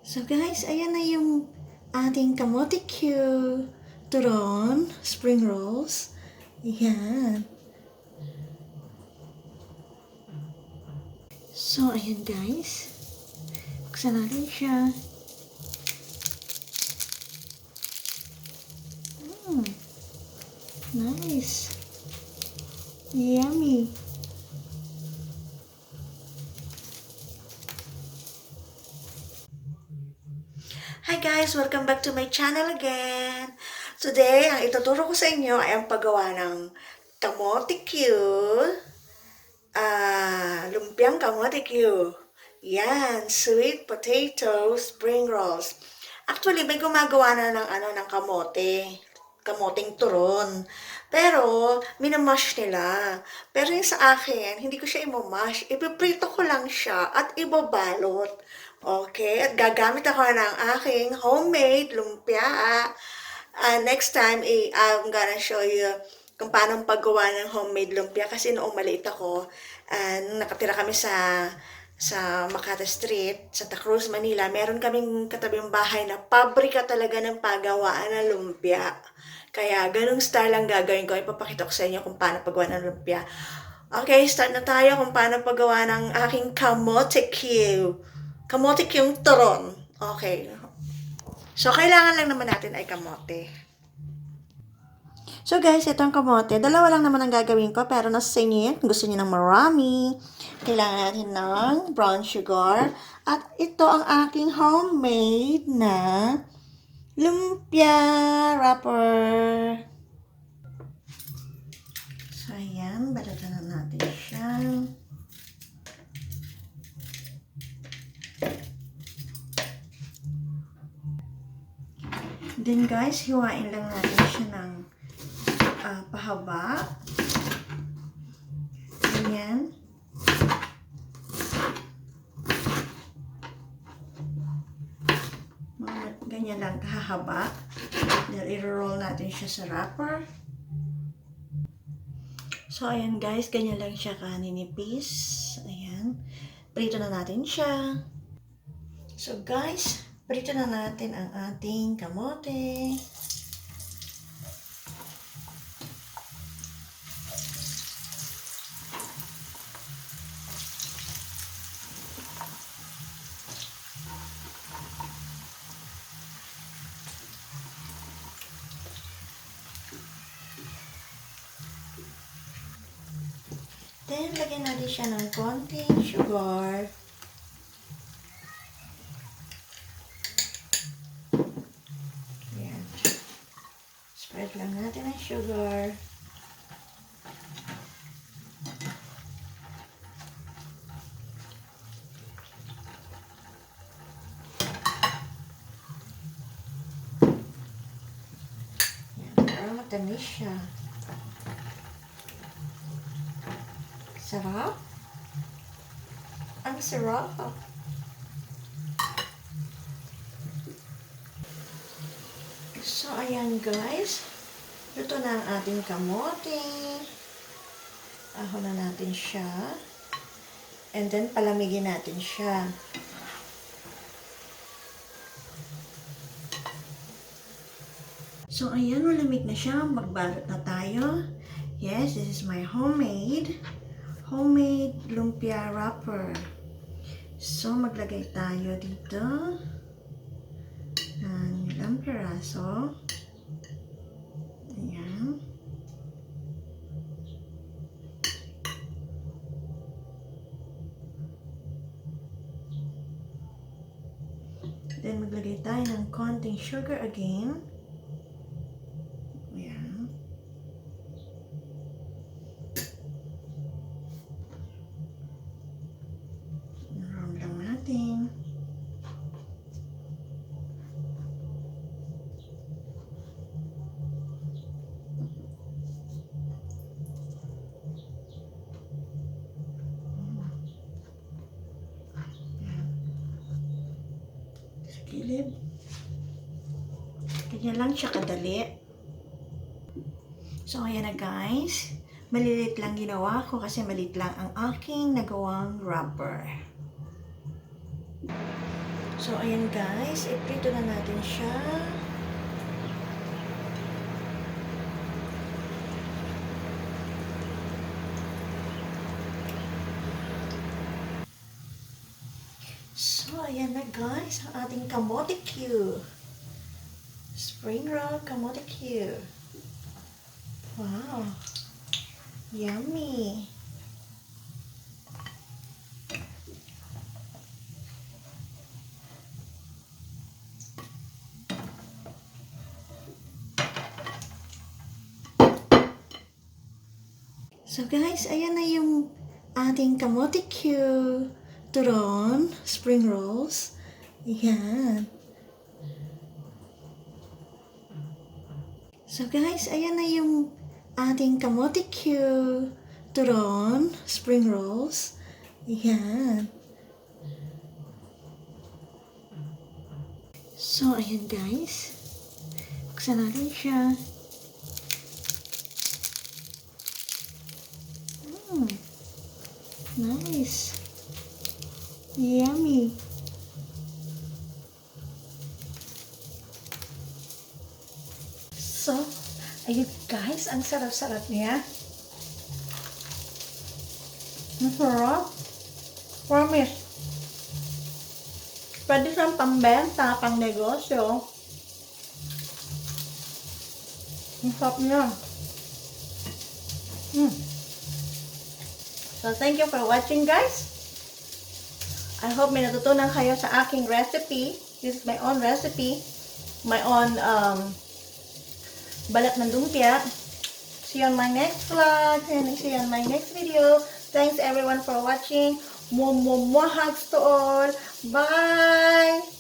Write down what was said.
So guys, ayan na yung ating kamotecue turon spring rolls. Ayan. So ayan guys. Buksan natin siya. Nice. Yummy. Hi guys! Welcome back to my channel again. Today, ang ituturo ko sa inyo ay ang paggawa ng kamotecue, lumpiang kamotecue. Yan, sweet potato spring rolls. Actually, may gumagawa na ng kamoteng turon. Pero, minamash nila. Pero yung sa akin, hindi ko siya imamash. Ipiprito ko lang siya at ibabalot. Okay? At gagamit ako ng aking homemade lumpia. Next time, I'm gonna show you kung paano paggawa ng homemade lumpia. Kasi noong maliit ako, nakatira kami sa Makati Street, Santa Cruz, Manila, meron kaming katabing bahay na pabrika talaga ng paggawaan ng lumpia. Kaya, ganung style ang gagawin ko. Ipapakita ko sa inyo kung paano paggawa ng lumpia. Okay, start na tayo kung paano paggawa ng aking kamotecue. Kamotecue turon. Okay. So, kailangan lang naman natin ay kamote. So guys, ito ang kamote. Dalawa lang naman ang gagawin ko, pero nasa inyo yan. Gusto niyo ng marami. Kailangan natin ng brown sugar. At ito ang aking homemade na lumpia wrapper. So ayan, balatan na natin siya. Then guys, hiwain lang natin siya ng pahaba. Ganyan. Ganyan lang kahaba. Dahil i-roll natin siya sa wrapper. So, ayan guys, ganyan lang siya kaninipis. Ayan. Prito na natin siya. So guys, prito na natin ang ating kamote. Then, lagyan natin siya ng konting sugar. Ayan. Spread lang natin ang sugar. Ayan, para matamis siya. Sarap. Ang sarap. So, ayan guys. Luto na ang ating kamote. Ahon na natin siya. And then, palamigin natin siya. So, ayan. Malamig na siya. Magbalot na tayo. Yes, this is my homemade lumpia wrapper. So, maglagay tayo dito ng ilang piraso. Ayan. Then, maglagay tayo ng konting sugar again. Ayan. Sa gilid. Ganyan lang siya kadali. So, ayan na guys. Malilit lang ginawa ko kasi maliit lang ang aking nagawang wrapper. So, ayan guys, iprito na natin siya. So, ayan na guys, ang ating kamotecue. Spring roll kamotecue. Wow! Yummy! So guys, ayan na yung ating kamotecue turon spring rolls. Ayan. So guys, ayan na yung ating kamotecue turon spring rolls. Ayan. So ayan guys. Buksan natin siya. Nice. Yummy. So, ayun guys, ang sarap-sarap niya. Ang sarap. Promise. Pwede siyang pambenta, pang negosyo. Ang sarap niya. So, thank you for watching guys. I hope may natutunan kayo sa aking recipe. This is my own recipe. My own balat ng lumpia. See you on my next vlog. And see you on my next video. Thanks everyone for watching. More hugs to all. Bye!